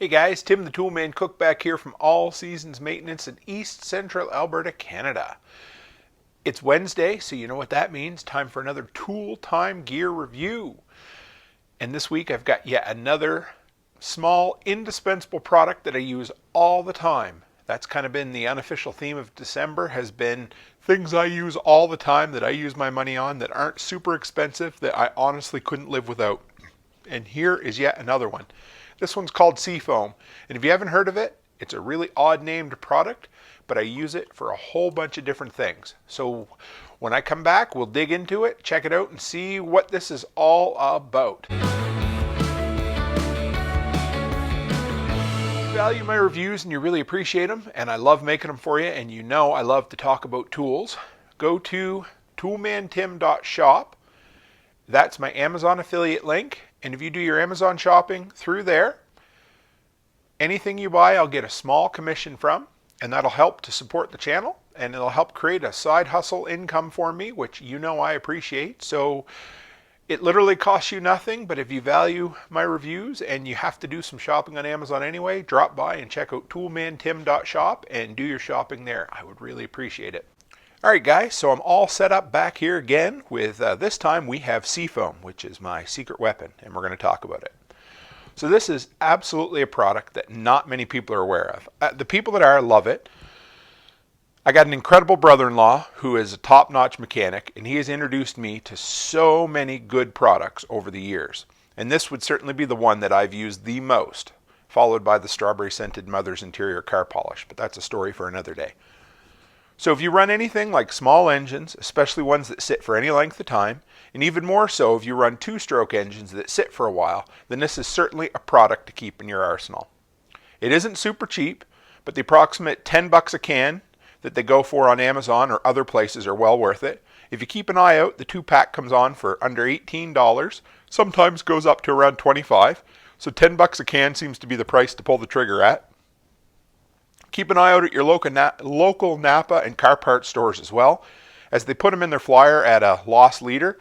Hey guys, Tim the Toolman Cook back here from All Seasons Maintenance in East Central Alberta, Canada. It's Wednesday, so you know what that means. Time for another Tool Time Gear review. And this week I've got yet another small, indispensable product that I use all the time. That's kind of been the unofficial theme of December, has been things I use all the time that I use my money on that aren't super expensive that I honestly couldn't live without. And here is yet another one. This one's called Seafoam, and if you haven't heard of it, it's a really odd named product, but I use it for a whole bunch of different things. So when I come back, we'll dig into it, check it out, and see what this is all about. If you value my reviews and you really appreciate them, and I love making them for you, and you know I love to talk about tools, go to toolmantim.shop. That's my Amazon affiliate link. And if you do your Amazon shopping through there, anything you buy, I'll get a small commission from, and that'll help to support the channel, and it'll help create a side hustle income for me, which you know I appreciate. So it literally costs you nothing, but if you value my reviews and you have to do some shopping on Amazon anyway, drop by and check out toolmantim.shop and do your shopping there. I would really appreciate it. Alright guys, so I'm all set up back here again with, this time we have Seafoam, which is my secret weapon, and we're going to talk about it. So this is absolutely a product that not many people are aware of. The people that are love it. I got an incredible brother-in-law who is a top-notch mechanic, and he has introduced me to so many good products over the years. And this would certainly be the one that I've used the most, followed by the strawberry-scented Mother's Interior car polish, but that's a story for another day. So if you run anything like small engines, especially ones that sit for any length of time, and even more so if you run two-stroke engines that sit for a while, then this is certainly a product to keep in your arsenal. It isn't super cheap, but the approximate 10 bucks a can that they go for on Amazon or other places are well worth it. If you keep an eye out, the 2-pack comes on for under $18, sometimes goes up to around $25, so 10 bucks a can seems to be the price to pull the trigger at. Keep an eye out at your local Napa and car parts stores as well, as they put them in their flyer at a loss leader.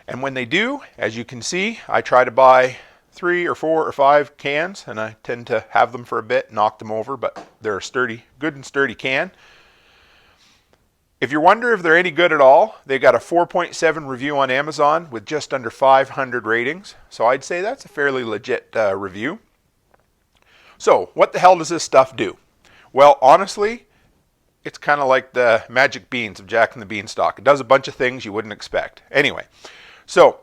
And when they do, as you can see, I try to buy 3 or 4 or 5 cans, and I tend to have them for a bit, knock them over, but they're a sturdy, good and sturdy can. If you wonder if they're any good at all, they got a 4.7 review on Amazon with just under 500 ratings. So I'd say that's a fairly legit review. So what the hell does this stuff do? Well, honestly, it's kind of like the magic beans of Jack and the Beanstalk. It does a bunch of things you wouldn't expect. Anyway, so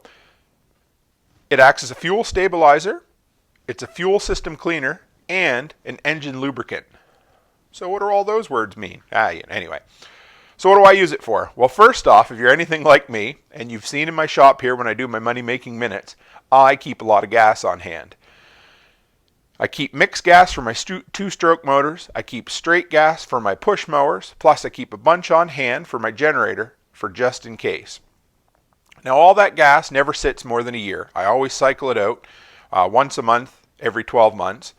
it acts as a fuel stabilizer, it's a fuel system cleaner, and an engine lubricant. So what do all those words mean? Anyway, so what do I use it for? Well, first off, if you're anything like me, and you've seen in my shop here when I do my money-making minutes, I keep a lot of gas on hand. I keep mixed gas for my two-stroke motors, I keep straight gas for my push mowers, plus I keep a bunch on hand for my generator for just in case. Now all that gas never sits more than a year. I always cycle it out once a month, every 12 months.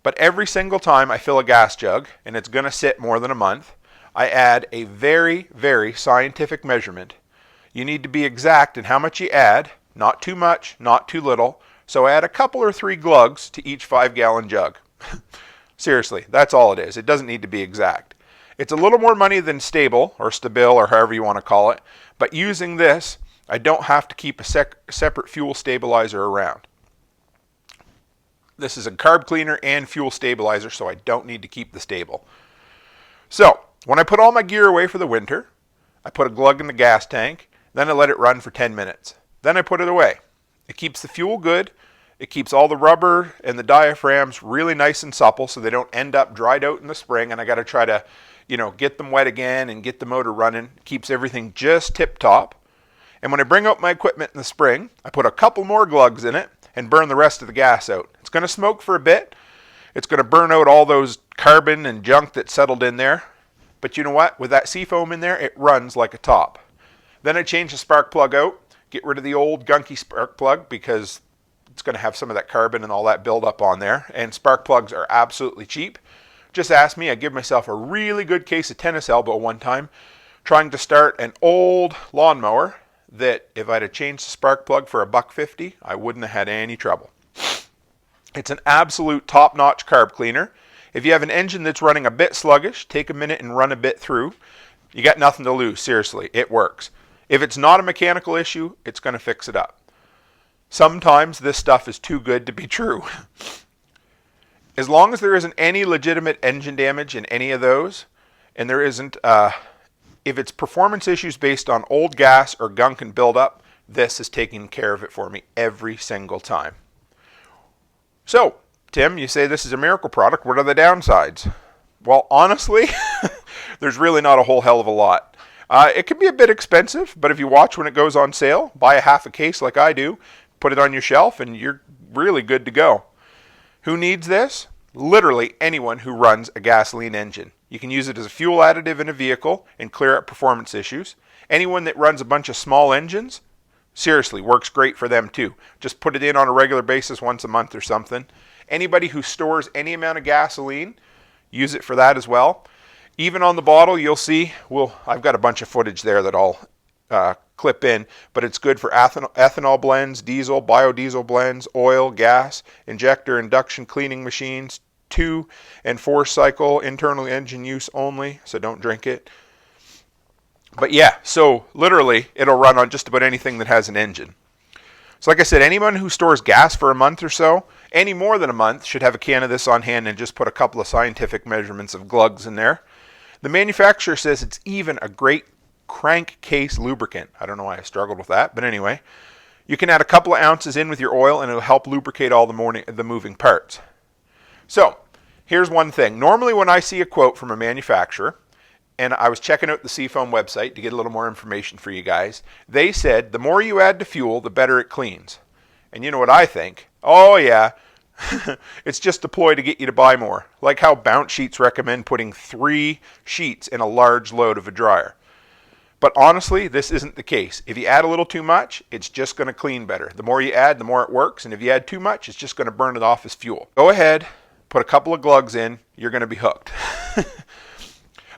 But every single time I fill a gas jug, and it's going to sit more than a month, I add a very, very scientific measurement. You need to be exact in how much you add, not too much, not too little. So add a couple or 3 glugs to each 5-gallon jug. Seriously, that's all it is. It doesn't need to be exact. It's a little more money than stable or stabil or however you want to call it, but using this, I don't have to keep a separate fuel stabilizer around. This is a carb cleaner and fuel stabilizer, so I don't need to keep the stable. So when I put all my gear away for the winter, I put a glug in the gas tank, then I let it run for 10 minutes. Then I put it away. It keeps the fuel good, it keeps all the rubber and the diaphragms really nice and supple so they don't end up dried out in the spring, and I got to try to, get them wet again and get the motor running. Keeps everything just tip-top. And when I bring out my equipment in the spring, I put a couple more glugs in it and burn the rest of the gas out. It's going to smoke for a bit. It's going to burn out all those carbon and junk that settled in there. But you know what? With that Seafoam in there, it runs like a top. Then I change the spark plug out. Get rid of the old gunky spark plug because it's going to have some of that carbon and all that buildup on there. And spark plugs are absolutely cheap. Just ask me, I give myself a really good case of tennis elbow one time trying to start an old lawnmower that if I'd have changed the spark plug for $1.50, I wouldn't have had any trouble. It's an absolute top-notch carb cleaner. If you have an engine that's running a bit sluggish, take a minute and run a bit through. You got nothing to lose, seriously, it works. If it's not a mechanical issue, it's going to fix it up. Sometimes this stuff is too good to be true. As long as there isn't any legitimate engine damage in any of those, and there isn't, if it's performance issues based on old gas or gunk and buildup, this is taking care of it for me every single time. So, Tim, you say this is a miracle product. What are the downsides? Well, honestly, there's really not a whole hell of a lot. It can be a bit expensive, but if you watch when it goes on sale, buy a half a case like I do, put it on your shelf, and you're really good to go. Who needs this? Literally anyone who runs a gasoline engine. You can use it as a fuel additive in a vehicle and clear up performance issues. Anyone that runs a bunch of small engines, seriously, works great for them too. Just put it in on a regular basis once a month or something. Anybody who stores any amount of gasoline, use it for that as well. Even on the bottle, you'll see, I've got a bunch of footage there that I'll clip in, but it's good for ethanol blends, diesel, biodiesel blends, oil, gas, injector, induction cleaning machines, 2 and 4 cycle internal engine use only, so don't drink it. But yeah, so literally it'll run on just about anything that has an engine. So like I said, anyone who stores gas for a month or so, any more than a month, should have a can of this on hand and just put a couple of scientific measurements of glugs in there. The manufacturer says it's even a great crankcase lubricant. I don't know why I struggled with that, but anyway. You can add a couple of ounces in with your oil and it'll help lubricate all the moving parts. So, here's one thing. Normally when I see a quote from a manufacturer, and I was checking out the Seafoam website to get a little more information for you guys, they said the more you add to fuel, the better it cleans. And you know what I think? Oh yeah, it's just a ploy to get you to buy more. Like how Bounce Sheets recommend putting 3 sheets in a large load of a dryer. But honestly, this isn't the case. If you add a little too much, it's just going to clean better. The more you add, the more it works. And if you add too much, it's just going to burn it off as fuel. Go ahead, put a couple of glugs in, you're going to be hooked.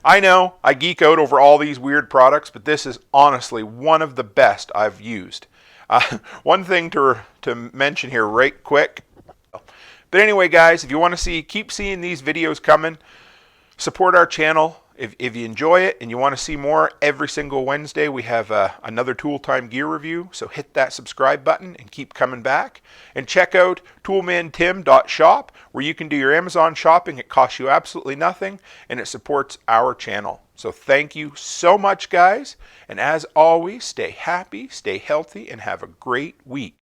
I know, I geek out over all these weird products, but this is honestly one of the best I've used. One thing to mention here right quick. But anyway, guys, if you want to keep seeing these videos coming, support our channel. If you enjoy it and you want to see more, every single Wednesday we have another Tool Time gear review. So hit that subscribe button and keep coming back. And check out toolmantim.shop where you can do your Amazon shopping. It costs you absolutely nothing and it supports our channel. So thank you so much, guys. And as always, stay happy, stay healthy, and have a great week.